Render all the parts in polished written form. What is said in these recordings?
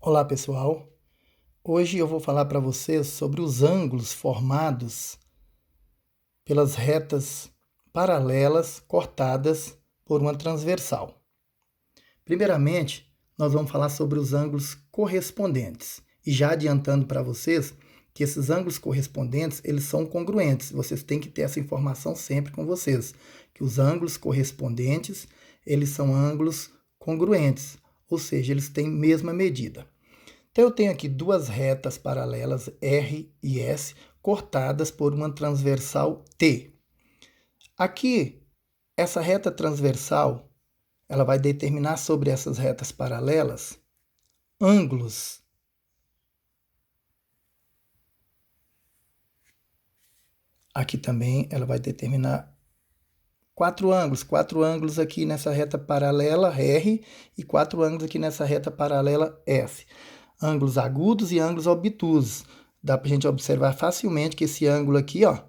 Olá pessoal, hoje eu vou falar para vocês sobre os ângulos formados pelas retas paralelas cortadas por uma transversal. Primeiramente, nós vamos falar sobre os ângulos correspondentes e já adiantando para vocês que esses ângulos correspondentes eles são congruentes, vocês têm que ter essa informação sempre com vocês, que os ângulos correspondentes eles são ângulos congruentes, ou seja, eles têm mesma medida. Então, eu tenho aqui duas retas paralelas R e S cortadas por uma transversal T. Aqui, essa reta transversal, ela vai determinar sobre essas retas paralelas ângulos. Aqui também ela vai determinar quatro ângulos aqui nessa reta paralela R e quatro ângulos aqui nessa reta paralela S. Ângulos agudos e ângulos obtusos. Dá para a gente observar facilmente que esse ângulo aqui, ó,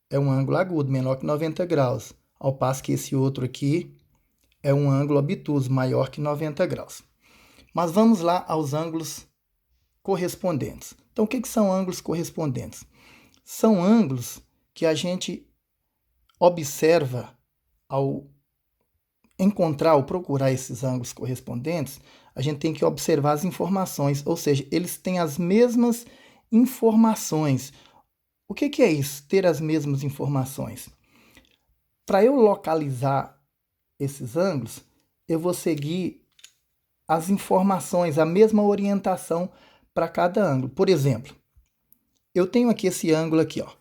é um ângulo agudo, menor que 90 graus, ao passo que esse outro aqui é um ângulo obtuso, maior que 90 graus. Mas vamos lá aos ângulos correspondentes. Então, o que são ângulos correspondentes? São ângulos que a gente observa ao encontrar ou procurar esses ângulos correspondentes, a gente tem que observar as informações, ou seja, eles têm as mesmas informações. O que é isso, ter as mesmas informações? Para eu localizar esses ângulos, eu vou seguir as informações, a mesma orientação para cada ângulo. Por exemplo, eu tenho aqui esse ângulo aqui, ó,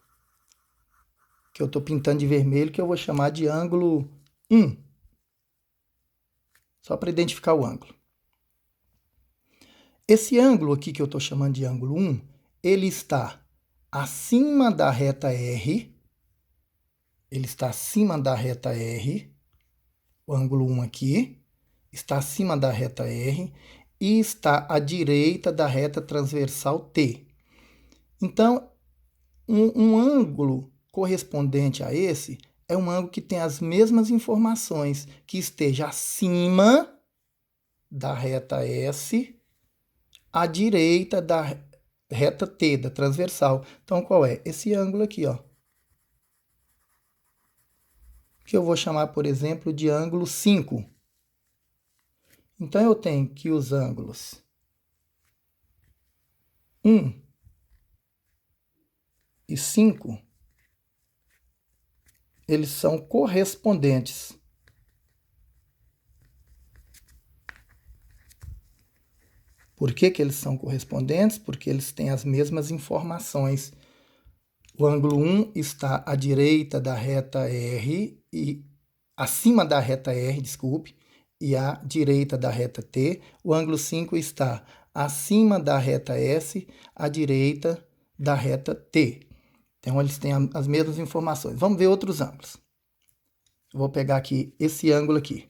que eu estou pintando de vermelho, que eu vou chamar de ângulo 1. Só para identificar o ângulo. Esse ângulo aqui que eu estou chamando de ângulo 1, ele está acima da reta R. Ele está acima da reta R. O ângulo 1 aqui está acima da reta R e está à direita da reta transversal T. Então, um ângulo correspondente a esse é um ângulo que tem as mesmas informações, que esteja acima da reta S, à direita da reta T, da transversal. Então, qual é? Esse ângulo aqui, ó. Que eu vou chamar, por exemplo, de ângulo 5. Então, eu tenho que os ângulos 1 e 5, eles são correspondentes. Por que eles são correspondentes? Porque eles têm as mesmas informações. O ângulo 1 está à direita da reta R e acima da reta R, desculpe, e à direita da reta T. O ângulo 5 está acima da reta S, à direita da reta T. Então, eles têm as mesmas informações. Vamos ver outros ângulos. Eu vou pegar aqui esse ângulo aqui,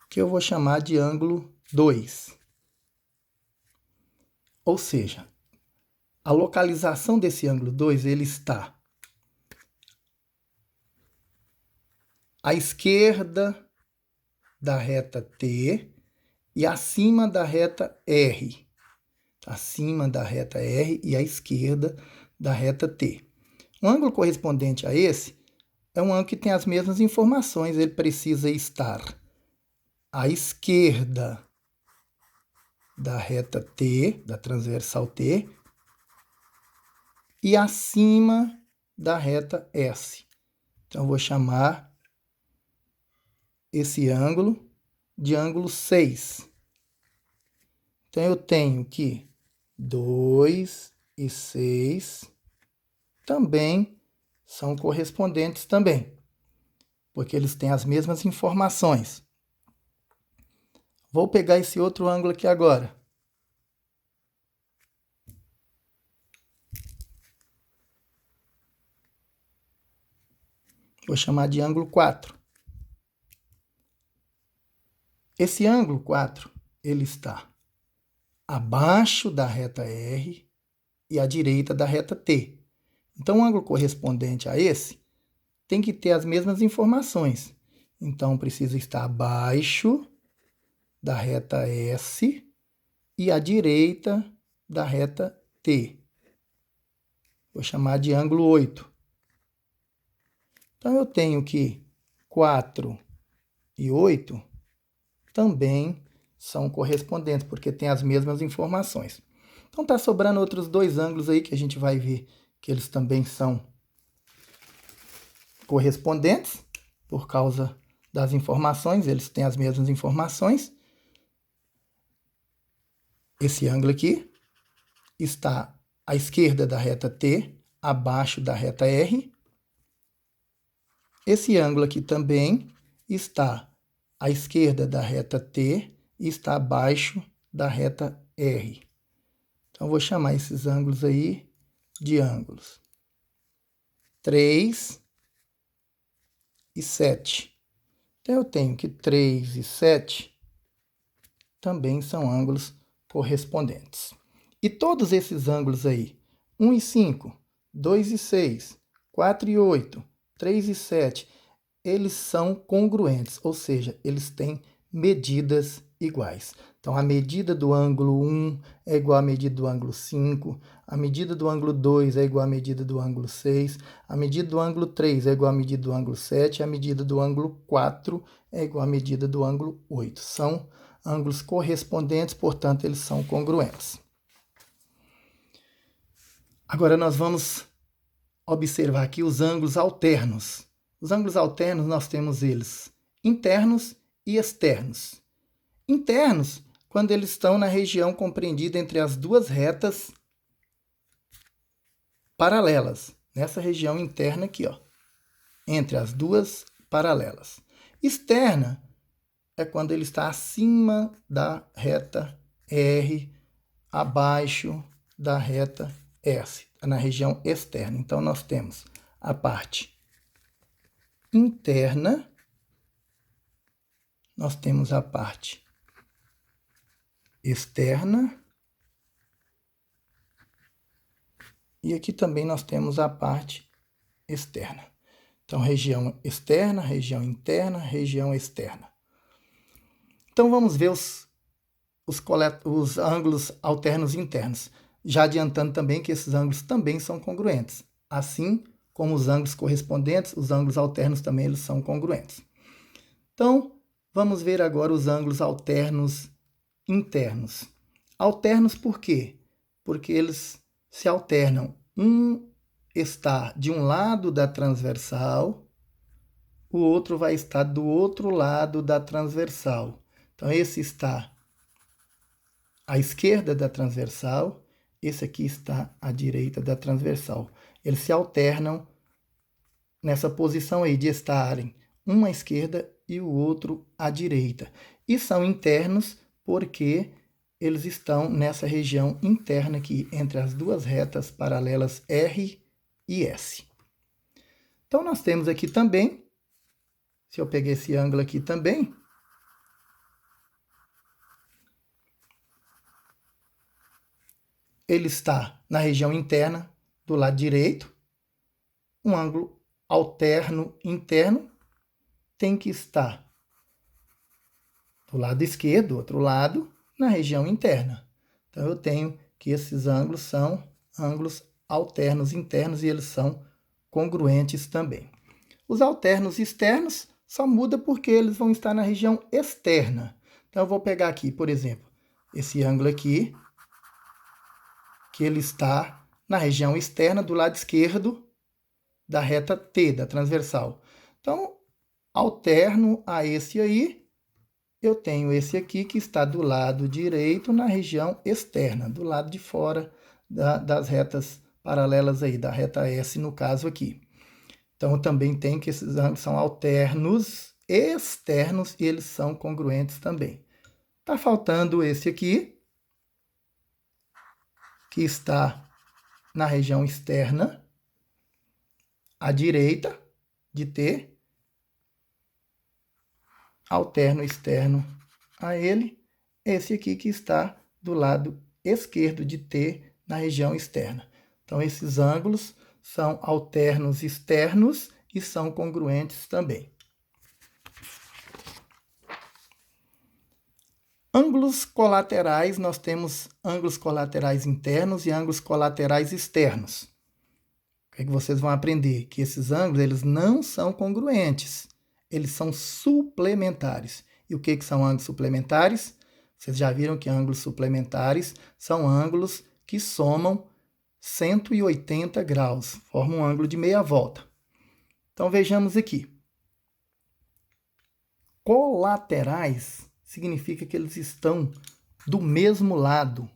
que eu vou chamar de ângulo 2. Ou seja, a localização desse ângulo 2, ele está à esquerda da reta T e acima da reta R. Acima da reta R e à esquerda da reta T. Um ângulo correspondente a esse é um ângulo que tem as mesmas informações, ele precisa estar à esquerda da reta T, da transversal T, e acima da reta S. Então, eu vou chamar esse ângulo de ângulo 6. Então, eu tenho que 2 e 6 também são correspondentes também, porque eles têm as mesmas informações. Vou pegar esse outro ângulo aqui agora. Vou chamar de ângulo 4. Esse ângulo 4, ele está abaixo da reta R e à direita da reta T. Então, o ângulo correspondente a esse tem que ter as mesmas informações. Então, precisa estar abaixo da reta S e a direita da reta T. Vou chamar de ângulo 8. Então, eu tenho que 4 e 8 também são correspondentes, porque tem as mesmas informações. Então, está sobrando outros dois ângulos aí que a gente vai ver que eles também são correspondentes, por causa das informações, eles têm as mesmas informações. Esse ângulo aqui está à esquerda da reta T, abaixo da reta R. Esse ângulo aqui também está à esquerda da reta T e está abaixo da reta R. Então, eu vou chamar esses ângulos aí de ângulos 3 e 7. Então, eu tenho que 3 e 7 também são ângulos correspondentes. E todos esses ângulos aí, 1 e 5, 2 e 6, 4 e 8, 3 e 7, eles são congruentes, ou seja, eles têm medidas iguais. Então, a medida do ângulo 1 é igual à medida do ângulo 5, a medida do ângulo 2 é igual à medida do ângulo 6, a medida do ângulo 3 é igual à medida do ângulo 7, a medida do ângulo 4 é igual à medida do ângulo 8. São ângulos correspondentes, portanto, eles são congruentes. Agora, nós vamos observar aqui os ângulos alternos. Os ângulos alternos, nós temos eles internos e externos. Internos, quando eles estão na região compreendida entre as duas retas paralelas. Nessa região interna aqui, ó, entre as duas paralelas. Externa é quando ele está acima da reta R, abaixo da reta S, na região externa. Então, nós temos a parte interna, nós temos a parte externa, e aqui também nós temos a parte externa. Então, região externa, região interna, região externa. Então, vamos ver os ângulos alternos internos. Já adiantando também que esses ângulos também são congruentes. Assim como os ângulos correspondentes, os ângulos alternos também eles são congruentes. Então, vamos ver agora os ângulos alternos internos. Alternos por quê? Porque eles se alternam. Um está de um lado da transversal, o outro vai estar do outro lado da transversal. Então, esse está à esquerda da transversal, esse aqui está à direita da transversal. Eles se alternam nessa posição aí de estarem um à esquerda e o outro à direita. E são internos porque eles estão nessa região interna aqui, entre as duas retas paralelas R e S. Então, nós temos aqui também, se eu pegar esse ângulo aqui também, ele está na região interna, do lado direito. Um ângulo alterno interno tem que estar do lado esquerdo, do outro lado, na região interna. Então, eu tenho que esses ângulos são ângulos alternos internos e eles são congruentes também. Os alternos externos só muda porque eles vão estar na região externa. Então, eu vou pegar aqui, por exemplo, esse ângulo aqui, que ele está na região externa do lado esquerdo da reta T, da transversal. Então, alterno a esse aí, eu tenho esse aqui que está do lado direito na região externa, do lado de fora das retas paralelas aí, da reta S no caso aqui. Então, eu também tenho que esses ângulos são alternos externos e eles são congruentes também. Está faltando esse aqui, que está na região externa, à direita de T, alterno externo a ele, esse aqui que está do lado esquerdo de T, na região externa. Então, esses ângulos são alternos externos e são congruentes também. Ângulos colaterais, nós temos ângulos colaterais internos e ângulos colaterais externos. O que é que vocês vão aprender? Que esses ângulos eles não são congruentes, eles são suplementares. E o que são ângulos suplementares? Vocês já viram que ângulos suplementares são ângulos que somam 180 graus, formam um ângulo de meia volta. Então vejamos aqui. Colaterais significa que eles estão do mesmo lado.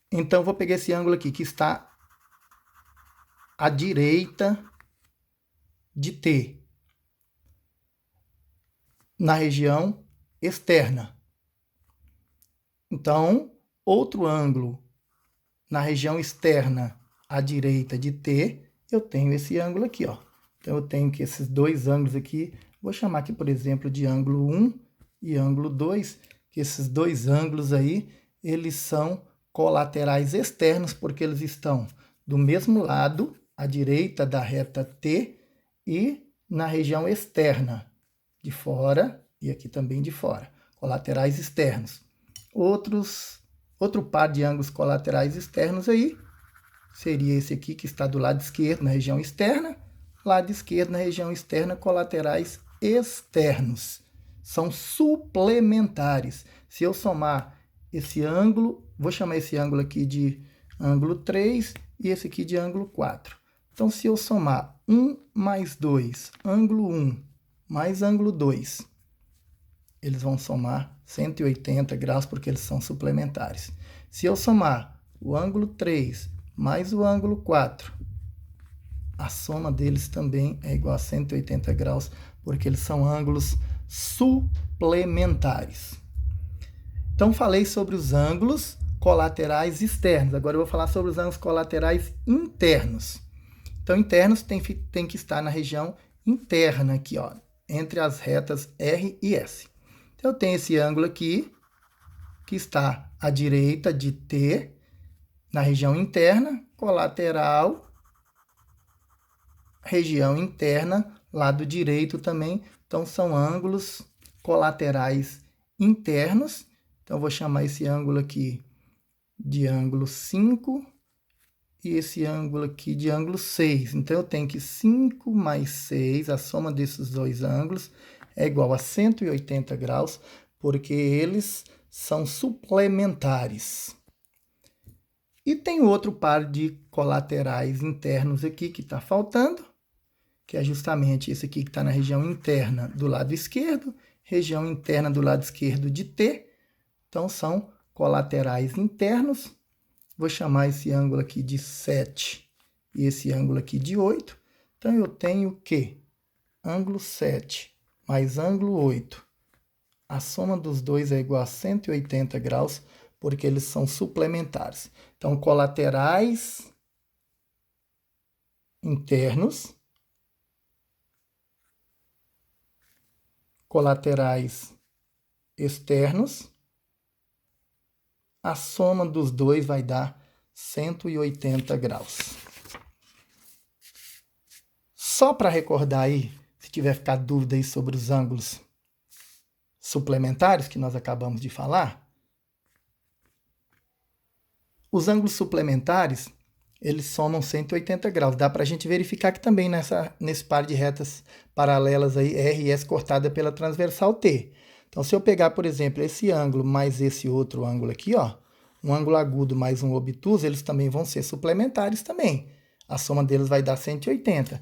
Então vou pegar esse ângulo aqui que está à direita de T, na região externa. Então, outro ângulo na região externa à direita de T, eu tenho esse ângulo aqui, ó. Então, eu tenho que esses dois ângulos aqui, vou chamar aqui, por exemplo, de ângulo 1 e ângulo 2, que esses dois ângulos aí, eles são colaterais externos, porque eles estão do mesmo lado, à direita da reta T, e na região externa, de fora, e aqui também de fora, colaterais externos. Outro par de ângulos colaterais externos aí, seria esse aqui que está do lado esquerdo, na região externa, lado esquerdo na região externa, colaterais externos. São suplementares. Se eu somar esse ângulo, vou chamar esse ângulo aqui de ângulo 3 e esse aqui de ângulo 4. Então, se eu somar 1 mais 2, ângulo 1 mais ângulo 2, eles vão somar 180 graus porque eles são suplementares. Se eu somar o ângulo 3 mais o ângulo 4, a soma deles também é igual a 180 graus, porque eles são ângulos suplementares. Então, falei sobre os ângulos colaterais externos. Agora, eu vou falar sobre os ângulos colaterais internos. Então, internos tem que estar na região interna aqui, ó, entre as retas R e S. Então, eu tenho esse ângulo aqui, que está à direita de T, na região interna, colateral, região interna, lado direito também. Então, são ângulos colaterais internos. Então, eu vou chamar esse ângulo aqui de ângulo 5 e esse ângulo aqui de ângulo 6. Então, eu tenho que 5 mais 6, a soma desses dois ângulos, é igual a 180 graus, porque eles são suplementares. E tem outro par de colaterais internos aqui que está faltando, que é justamente esse aqui que está na região interna do lado esquerdo, região interna do lado esquerdo de T. Então, são colaterais internos. Vou chamar esse ângulo aqui de 7 e esse ângulo aqui de 8. Então, eu tenho que ângulo 7 mais ângulo 8. A soma dos dois é igual a 180 graus, porque eles são suplementares. Então, colaterais internos, colaterais externos, a soma dos dois vai dar 180 graus. Só para recordar aí, se tiver ficado dúvida aí sobre os ângulos suplementares que nós acabamos de falar, os ângulos suplementares, eles somam 180 graus. Dá para a gente verificar aqui também nesse par de retas paralelas aí, R e S cortada pela transversal T. Então, se eu pegar, por exemplo, esse ângulo mais esse outro ângulo aqui, ó, um ângulo agudo mais um obtuso, eles também vão ser suplementares também. A soma deles vai dar 180.